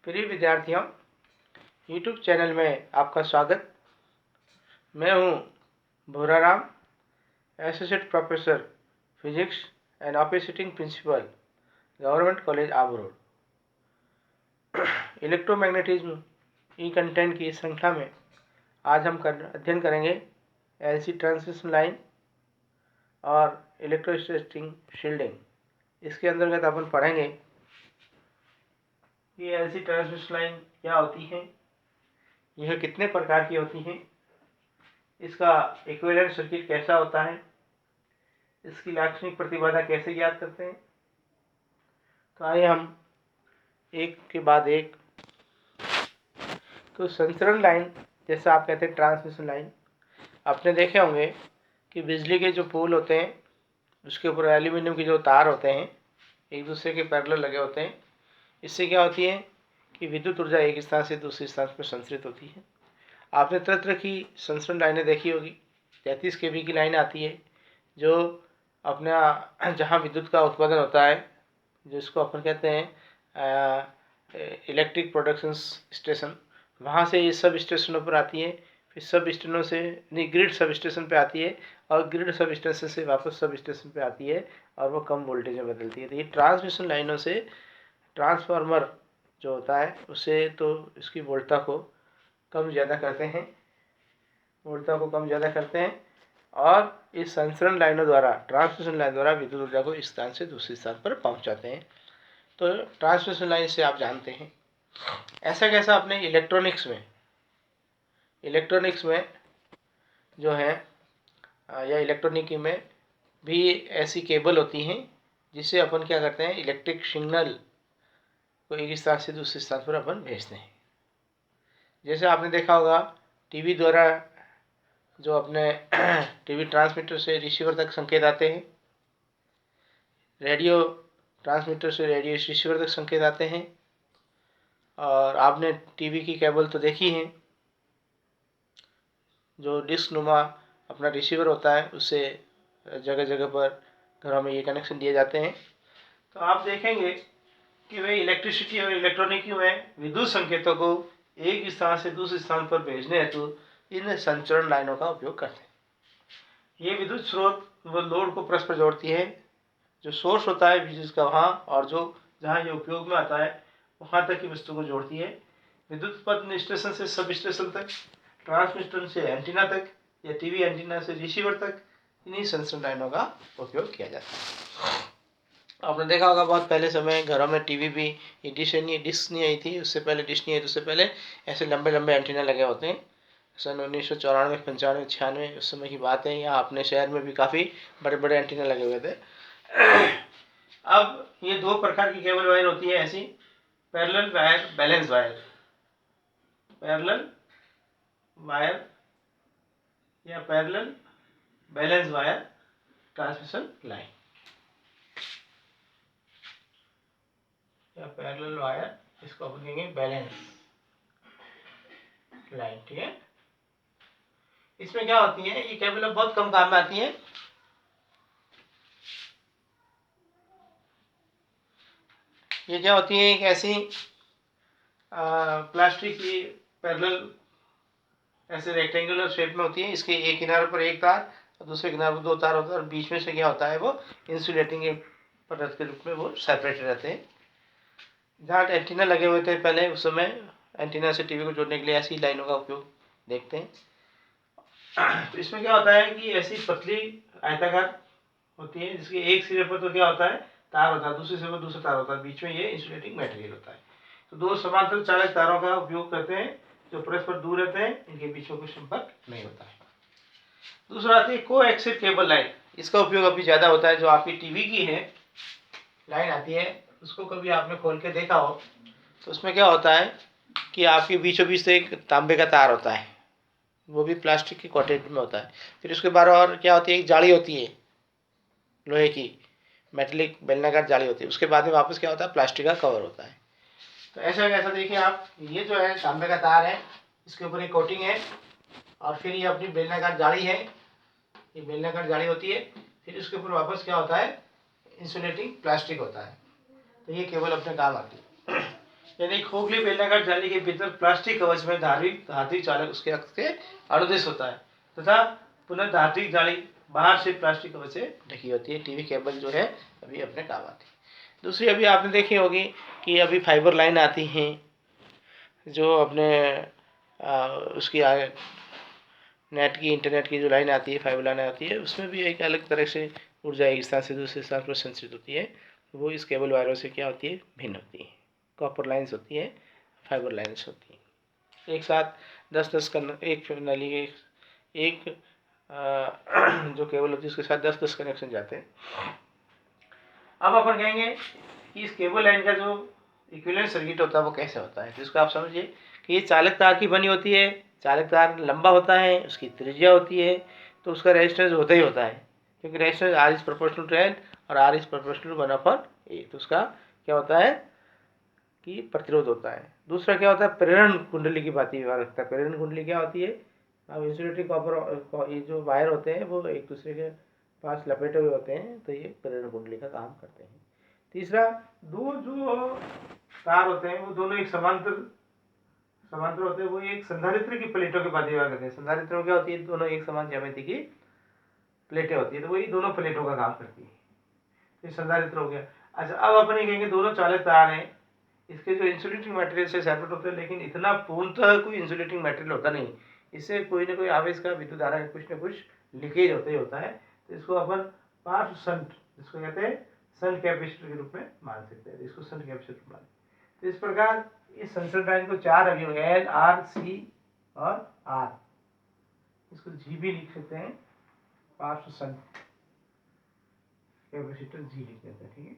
प्रिय विद्यार्थियों, YouTube channel में आपका स्वागत। मैं हूं Bhuraram, associate professor physics and office principal, government college Abu Road. Electromagnetism e content की इस श्रृंखला में आज हम अध्ययन करेंगे एलसी ट्रांसमिशन लाइन और इलेक्ट्रोस्टैटिक शील्डिंग। इसके अंतर्गत अपन पढ़ेंगे ये एलसी ट्रांसमिशन लाइन क्या होती है, यह कितने प्रकार की होती हैं, इसका इक्विवेलेंट सर्किट कैसा होता है, इसकी लाक्षणिक प्रतिबाधा कैसे ज्ञात करते हैं। तो आइए हम एक के बाद एक। तो संचरण लाइन, जैसा आप कहते हैं ट्रांसमिशन लाइन, आपने देखे होंगे कि बिजली के जो पोल होते हैं उसके ऊपर एल्यूमिनियम के जो तार होते हैं एक दूसरे के पैरेलल लगे होते हैं। इससे क्या होती है कि विद्युत ऊर्जा एक स्थान से दूसरे स्थान पर संचरित होती है। आपने तरह तरह की संचरण लाइनें देखी होगी। 33 kV की लाइन आती है जो अपना जहाँ विद्युत का उत्पादन होता है, जिसको अपन कहते हैं इलेक्ट्रिक प्रोडक्शन स्टेशन, वहाँ से ये सब स्टेशनों पर आती है। फिर सब स्टेशनों से ग्रिड सब स्टेशन पे आती है और ग्रिड सब स्टेशन से वापस सब स्टेशन पे आती है और वो कम वोल्टेज में बदलती है। तो ये ट्रांसमिशन लाइनों से ट्रांसफार्मर जो होता है उससे तो इसकी वोल्टता को कम ज़्यादा करते हैं और इस संचरण लाइनों द्वारा, ट्रांसमिशन लाइन द्वारा विद्युत ऊर्जा को इस स्थान से दूसरे स्थान पर पहुंचाते हैं। तो ट्रांसमिशन लाइन से आप जानते हैं। ऐसा कैसा अपने इलेक्ट्रॉनिक्स में जो है या इलेक्ट्रॉनिकी में भी ऐसी केबल होती हैं जिससे अपन क्या करते हैं, इलेक्ट्रिक सिग्नल को एक स्थान से दूसरे स्थान पर अपन भेजते हैं। जैसे आपने देखा होगा टीवी द्वारा जो अपने टीवी ट्रांसमीटर से रिसीवर तक संकेत आते हैं, रेडियो ट्रांसमीटर से रेडियो रिसीवर तक संकेत आते हैं। और आपने टीवी की केबल तो देखी है, जो डिस्क नुमा अपना रिसीवर होता है, उससे जगह जगह पर घरों में ये कनेक्शन दिए जाते हैं। तो आप देखेंगे कि वे इलेक्ट्रिसिटी और इलेक्ट्रॉनिकी में विद्युत संकेतों को एक स्थान से दूसरे स्थान पर भेजने हेतु इन संचरण लाइनों का उपयोग करते हैं। ये विद्युत स्रोत व लोड को परस्पर जोड़ती है। जो सोर्स होता है बिजली का वहाँ, और जो जहाँ ये उपयोग में आता है वहाँ तक की वस्तु को जोड़ती है। विद्युत उत्पादन स्टेशन से सब स्टेशन तक, ट्रांसमिशन से एंटीना तक या टीवी एंटीना से रिसीवर तक इन्हीं संचरण लाइनों का उपयोग किया जाता है। आपने देखा होगा बहुत पहले समय घरों में टीवी भी ये डिश नहीं आई थी, उससे पहले डिश नहीं आई, उससे पहले ऐसे लंबे लंबे एंटीना लगे होते हैं। सन 1994, 95, 96 उस समय की बात है। यहाँ अपने शहर में भी काफ़ी बड़े बड़े एंटीना लगे हुए थे। अब ये दो प्रकार की केबल वायर होती है ऐसी, parallel wire, balance wire. Parallel wire या parallel balance wire transmission line, या पैरेलल वायर, इसको अपन कहेंगे बैलेंस लाइन। ठीक है। इसमें क्या होती है, ये केबल बहुत कम काम में आती है। ये क्या होती है, एक ऐसी प्लास्टिक की पैरेलल ऐसे रेक्टेंगुलर शेप में होती है। इसके एक किनारे पर एक तार और दूसरे किनारे पर दो तार होता है, और बीच में से क्या होता है, वो इंसुलेटिंग परत के रूप में वो सेपरेट रहते हैं। जहाँ एंटीना लगे हुए थे पहले, उस समय एंटीना से टीवी को जोड़ने के लिए ऐसी लाइनों का उपयोग देखते हैं। तो इसमें क्या होता है कि ऐसी पतली आयताकार होती है, जिसके एक सिरे पर तो क्या होता है, तार होता है, दूसरे सिरे पर दूसरा तार होता है, बीच में ये इंसुलेटिंग मटेरियल होता है। तो दो समांतर चालक तारों का उपयोग करते हैं जो परस्पर दूर रहते हैं, इनके बीच में कोई संपर्क नहीं होता है। दूसरा आती है कोएक्सियल केबल लाइन। इसका उपयोग अभी ज़्यादा होता है। जो आपकी टीवी की है लाइन आती है, उसको कभी आपने खोल के देखा हो तो उसमें क्या होता है कि आपके बीचों बीच से एक तांबे का तार होता है, वो भी प्लास्टिक के कॉटेज में होता है। फिर उसके बाद और क्या होती है, एक जाली होती है, लोहे की मेटलिक बेलनाकार जाली होती है। उसके बाद में वापस क्या होता है, प्लास्टिक का कवर होता है। तो ऐसा कैसा देखिए आप, ये जो है तांबे का तार है, इसके ऊपर एक कोटिंग है, और फिर ये अपनी बेलनाकार जाली है, ये बेलनाकार जाली होती है। फिर इसके ऊपर वापस क्या होता है, इंसुलेटिंग प्लास्टिक होता है। तो ये केबल अपने काम आती है। यानी खोखली बेलनाकार जाली के भीतर प्लास्टिक कवच में धात्विक चालक उसके अक्ष के अनुदेश होता है तथा पुनः धात्विक जाली बाहर से प्लास्टिक कवच से ढकी होती है। टीवी केबल जो है अभी अपने काम आती है। दूसरी अभी आपने देखी होगी कि अभी फाइबर लाइन आती हैं जो अपने उसकी आगे नेट की इंटरनेट की जो लाइन आती है, फाइबर लाइन आती है, उसमें भी एक अलग तरह से ऊर्जा एक स्थान से दूसरे स्थान पर संचित होती है। वो इस केबल वायरों से क्या होती है, भिन्न होती है। कॉपर लाइन्स होती है, फाइबर लाइन्स होती हैं। एक साथ 10-10 एक नली एक जो केबल होती है उसके साथ 10-10 कनेक्शन जाते हैं। अब अपन कहेंगे कि इस केबल लाइन का जो इक्विवेलेंट सर्किट होता है वो कैसे होता है। तो इसको आप समझिए कि ये चालक तार की बनी होती है। चालक तार लंबा होता है, उसकी त्रिज्या होती है, तो उसका रेजिस्टेंस होता ही होता है, क्योंकि resistance R is proportional to L और R इज प्रोपोर्शनल 1/A। तो उसका क्या होता है कि प्रतिरोध होता है। दूसरा क्या होता है, प्रेरण कुंडली की बात व्यवहार रखता है। प्रेरण कुंडली क्या होती है, अब इंसुलेटिंग कॉपर ये जो वायर होते हैं वो एक दूसरे के पास लपेटे हुए होते हैं, तो ये प्रेरण कुंडली का काम करते हैं। तीसरा, दो जो तार होते हैं वो दोनों एक समांतर होते हैं, वो एक संधारित्र की प्लेटों के बाद व्यवहार करते हैं। संधारित्र में क्या होती है, दोनों एक समान ज्यामिति की प्लेटें होती है, तो वही दोनों प्लेटों का काम करती है। ये संधारित्र हो गया। अच्छा, अब अपन ये कहेंगे दोनों चालक तार हैं, इसके जो इंसुलेटिंग मटेरियल से सेपरेट होते हैं, लेकिन इतना पूर्णतः कोई इंसुलेटिंग मटेरियल होता नहीं। इससे कोई ना कोई आवेश का विद्युत धारा का कुछ ना कुछ लीकेज होता ही होता है। तो इसको अपन पार्श्व शंट, जिसको कहते हैं शंट कैपेसिटर के रूप में मान सकते हैं। इसको शंट कैपेसिटर मान। तो इस प्रकार इस संचरण लाइन को 4 अवयव L, R, C और R, इसको G भी लिख सकते हैं, पार्श्व शंट कैपेसिटर G लिख देते हैं। ठीक है,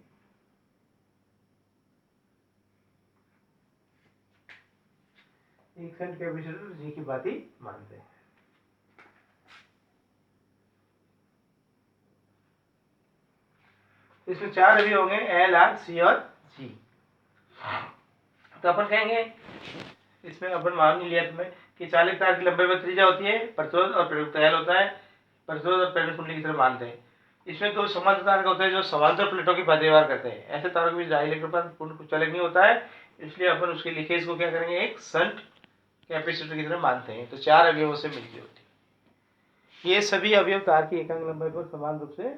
एक शंट कैपेसिटर G की बात ही मानते हैं। इसमें 4 अवयव होंगे L, R, C और G। तो अपन कहेंगे इसमें अपन मान लिया तुम्हें कि चालक तार की लंबाई में त्रिज्या होती है, प्रतिरोध और प्रेरकता L होता है। प्रतिरोध और प्रेरण कुंडली की तरह मानते हैं। इसमें दो समांतर तार होते हैं जो समांतर प्लेटों की बात व्यवहार करते हैं। ऐसे तारों के बीच डाइलेक्ट्रिक पर पूर्ण कुछ चालक नहीं होता है, इसलिए अपन उसके लिखेज को क्या करेंगे, एक शंट कैपेसिटर की तरह मानते हैं। तो 4 अवयवों से मिलती होती है। ये सभी अवयव तार की एकांक लंबाई पर समान रूप से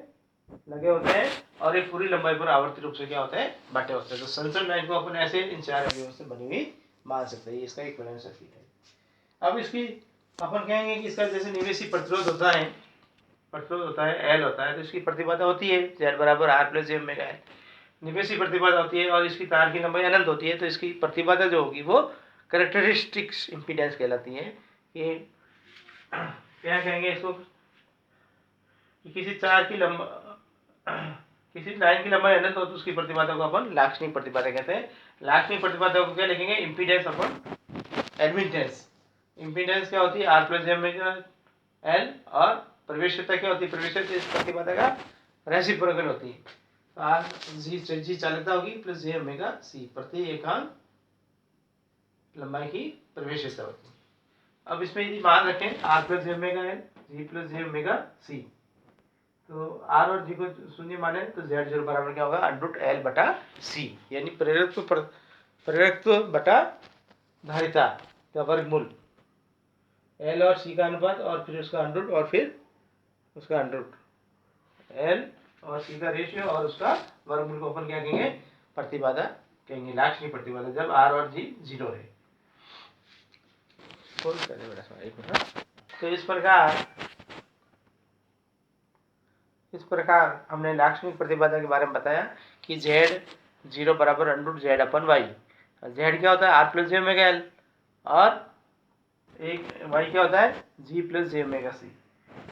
लगे होते हैं और एक पूरी लंबाई पर आवर्ती रूप से क्या होता है, बांटे होते हैं। तो संचरण लाइन को अपन ऐसे इन 4 अवयवों से बनी हुई मान सकते हैं। इसका इक्विवेलेंट सर्किट है। अब इसकी अपन कहेंगे कि इसका जैसे निवेशी प्रतिरोध होता है, L होता है, तो इसकी प्रतिबाधा होती है Z बराबर R plus J omega L। निवेशी प्रतिबाधा होती है और इसकी तार की लंबाई अनंत होती है, तो इसकी प्रतिबाधा जो होगी वो कैरेक्टरिस्टिक्स इम्पीडेंस कहलाती है। कि क्या कहेंगे इसको, किसी लाइन की लंबाई अनंत हो तो उसकी प्रतिबाधा को अपन लाक्षणिक प्रतिबाधा कहते हैं। लाक्षणिक प्रतिबाधा को क्या लिखेंगे, इम्पीडेंस अपन एडमिटेंस। इम्पीडेंस क्या होती है, R plus J omega L और प्रवेश्यता क्या होती है, प्रवेश्यता इस प्रतिबाधा का रेसिप्रोकल होती है। तो R G चालकता होगी प्लस J ओमेगा C, प्रति एकांक लंबाई की प्रवेश्यता होती है। अब इसमें यदि मान रखें R plus J omega L, G plus J omega C, तो R और G को शून्य माने तो Z0 बराबर क्या होगा, √L बटा C, यानी प्रेरकत्व बटा धारिता का वर्गमूल। L और C का अनुपात और फिर उसका अंडरूट और फिर उसका अंडरूट, L और C का रेशियो और उसका वर्गमूल को अपन क्या कहेंगे, प्रतिबाधा कहेंगे, लाक्षणिक प्रतिबाधा, जब R और G 0 है। तो इस प्रकार हमने लाक्षणिक प्रतिबाधा के बारे में बताया कि Z0 बराबर √Z अपन Y। Z क्या होता है, R plus J omega L और एक Y क्या होता है, G plus J omega C।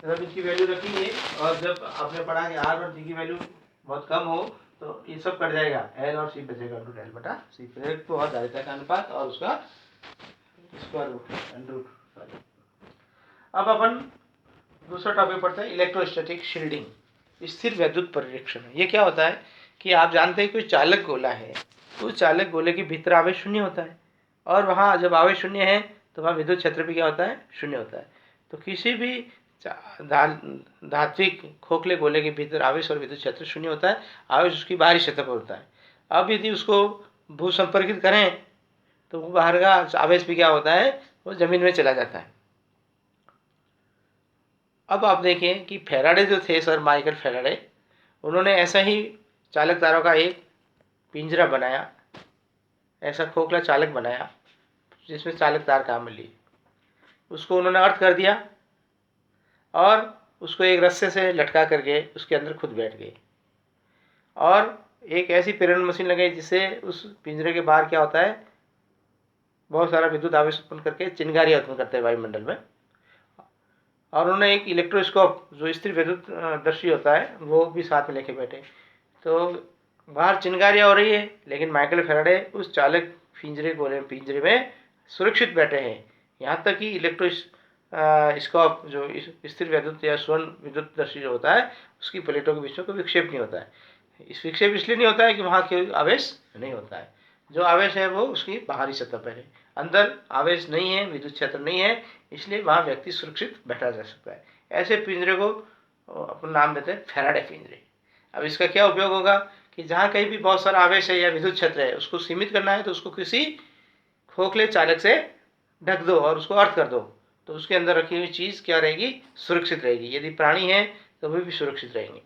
जब इसकी वैल्यू रखेंगे और जब आपने पढ़ा कि R और G की वैल्यू बहुत कम हो तो ये सब कट जाएगा, L और C बचेगा √L बटा C, प्रेरकत्व और धारिता का अनुपात और उसका स्क्वायर रूट। अब अपन दूसरा टॉपिक पढ़ते हैं, इलेक्ट्रोस्टैटिक शील्डिंग, स्थिर विद्युत परिरक्षण। ये क्या होता है कि आप जानते हैं कोई चालक गोला है, तो चालक गोले के भीतर आवेश शून्य होता है और वहाँ जब आवेश शून्य है तो वहाँ विद्युत क्षेत्र भी क्या होता है, शून्य होता है। तो किसी भी धात्विक खोखले गोले के भीतर आवेश और विद्युत क्षेत्र शून्य होता है, आवेश उसकी बाहरी सतह पर होता है। अब यदि उसको भू संपर्कित करें तो वो बाहर का आवेश भी क्या होता है, वो ज़मीन में चला जाता है। अब आप देखिए कि फैराडे जो थे, सर माइकल फैराडे, उन्होंने ऐसा ही चालक तारों का एक पिंजरा बनाया, ऐसा खोखला चालक बनाया जिसमें चालक तार काम में लिए। उसको उन्होंने अर्थ कर दिया और उसको एक रस्से से लटका करके उसके अंदर खुद बैठ गए, और एक ऐसी प्रेरण मशीन लगाई जिससे उस पिंजरे के बाहर क्या होता है, बहुत सारा विद्युत आवेश उत्पन्न करके चिंगारियाँ उत्पन्न करते हैं वायुमंडल में। और उन्होंने एक इलेक्ट्रोस्कोप जो स्थिर विद्युत दर्शी होता है वो भी साथ में लेके बैठे। तो बाहर चिंगारियाँ हो रही है, लेकिन माइकल फैराडे उस चालक पिंजरे में सुरक्षित बैठे हैं। यहाँ तक कि स्कोप जो स्थिर विद्युत या स्वर्ण विद्युत दर्शी जो होता है, उसकी प्लेटों के बीच में कोई विक्षेप नहीं होता है। इस विक्षेप इसलिए नहीं होता है कि वहाँ कोई आवेश नहीं होता है, जो आवेश है वो उसकी बाहरी सतह पर है, अंदर आवेश नहीं है, विद्युत क्षेत्र नहीं है, इसलिए वहाँ व्यक्ति सुरक्षित बैठा जा सकता है। ऐसे पिंजरे को अपन नाम देते हैं फैराडे पिंजरे। अब इसका क्या उपयोग होगा कि जहाँ कहीं भी बहुत सारा आवेश है या विद्युत क्षेत्र है, उसको सीमित करना है तो उसको किसी खोखले चालक से ढक दो और उसको अर्थ कर दो, तो उसके अंदर रखी हुई चीज़ क्या रहेगी, सुरक्षित रहेगी। यदि प्राणी है तो वे भी सुरक्षित रहेंगे,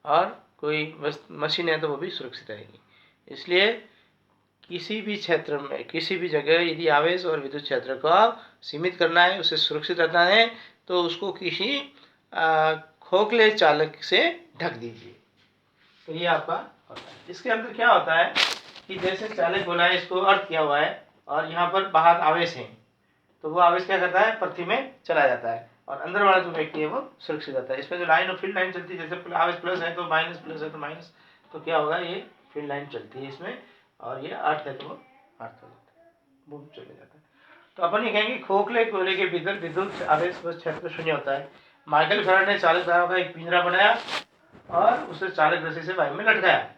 और कोई मशीन है तो वो भी सुरक्षित रहेगी। इसलिए किसी भी क्षेत्र में, किसी भी जगह यदि आवेश और विद्युत क्षेत्र को सीमित करना है, उसे सुरक्षित रखना है, तो उसको किसी खोखले चालक से ढक दीजिए। तो ये आपका होता है। इसके अंदर क्या होता है कि जैसे चालक बोला है, इसको अर्थ किया हुआ है और यहाँ पर बाहर आवेश है, तो वो आवेश क्या करता है, पृथ्वी में चला जाता है और अंदर वाला जो व्यक्ति है वो सुरक्षित रहता है। इसमें जो लाइन और फील्ड लाइन चलती है, जैसे आवेश प्लस है तो माइनस, प्लस है तो माइनस, तो क्या होगा, ये फील्ड लाइन चलती है इसमें, और ये अर्थ है तो वो अर्थ हो जाता है, वो चले जाता है। तो अपन ये कहेंगे खोखले गोले के भीतर विद्युत आवेश व क्षेत्र शून्य होता है। माइकल फैराडे ने चालक तारों का एक पिंजरा बनाया और उसे चालक रस्सी से वायु में लटकाया।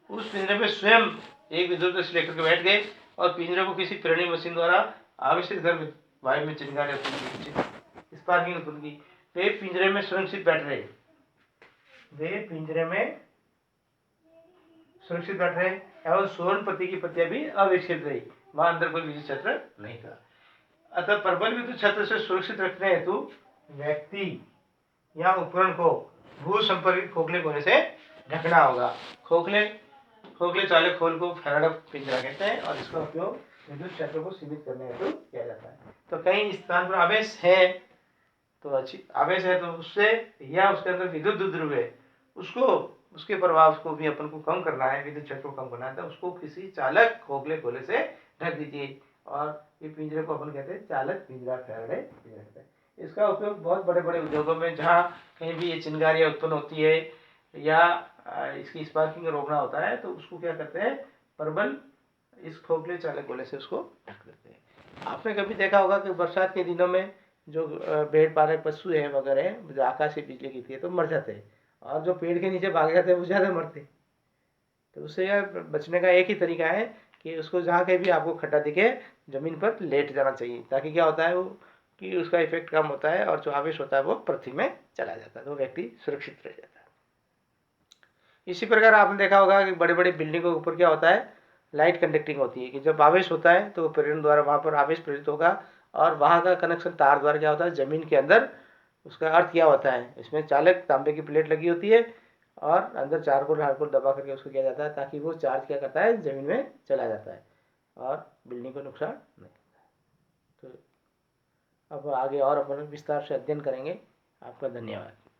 उस पिंजरे में स्वयं एक विद्युत रस्सी लेकर के बैठ गए और पिंजरे को किसी प्रेरणी मशीन द्वारा आवेशित कर वायु में चिंगारियां उत्पन्न की, स्पार्किंग उत्पन्न की। वे पिंजरे में सुरक्षित बैठ रहे, एवं स्वर्ण पत्ती की पत्तियां भी अविक्षिप्त रही, वहां अंदर कोई विद्युत क्षेत्र नहीं था। अतः प्रबल विद्युत क्षेत्र से सुरक्षित रखने हेतु व्यक्ति या उपकरण को भू संपर्कित खोखले कोने से ढकना होगा। खोखले चालक खोल को फैराडे पिंजरा कहते हैं और इसका उपयोग विद्युत क्षेत्र को सीमित करने हेतु किया जाता है। तो कहीं स्थान पर आवेश है तो उससे या उसके अंदर विद्युत ध्रुव है, उसको उसके प्रभाव को भी अपन को कम करना है, विद्युत क्षेत्र को कम करना है, तो उसको किसी चालक खोखले खोले से ढक दीजिए। और ये पिंजरे को अपन कहते हैं चालक पिंजरा, फैराडे पिंजरा कहते हैं। इसका उपयोग बहुत बड़े बड़े उद्योगों में, जहाँ कहीं भी ये चिंगारियाँ उत्पन्न होती है या इसकी स्पार्किंग रोकना होता है, तो उसको क्या करते हैं, प्रबल इस खोखले चालक गोले से उसको ढक देते हैं। आपने कभी देखा होगा कि बरसात के दिनों में जो भेड़ पाले पशु है वगैरह, जो आकाश से बिजली गिरती है तो मर जाते हैं, और जो पेड़ के नीचे भाग जाते हैं वो ज़्यादा मरते हैं। तो उससे यार बचने का एक ही तरीका है कि उसको जहाँ कहीं भी आपको खड्डा दिखे ज़मीन पर लेट जाना चाहिए, ताकि क्या होता है वो कि उसका इफेक्ट कम होता है और जो आवेश होता है वो पृथ्वी में चला जाता है, तो व्यक्ति सुरक्षित रह जाता है। इसी प्रकार आपने देखा होगा कि बड़े बड़े बिल्डिंगों के ऊपर क्या होता है, लाइट कंडक्टिंग होती है, कि जब आवेश होता है तो प्रेरण द्वारा वहाँ पर आवेश प्रेरित होगा, और वहाँ का कनेक्शन तार द्वारा क्या होता है, ज़मीन के अंदर। उसका अर्थ क्या होता है, इसमें चालक तांबे की प्लेट लगी होती है और अंदर चारकोल हार्डकोल दबा करके उसको किया जाता है, ताकि वो चार्ज क्या करता है, ज़मीन में चला जाता है और बिल्डिंग को नुकसान नहीं करता है। तो अब आगे और अपन विस्तार से अध्ययन करेंगे। आपका धन्यवाद।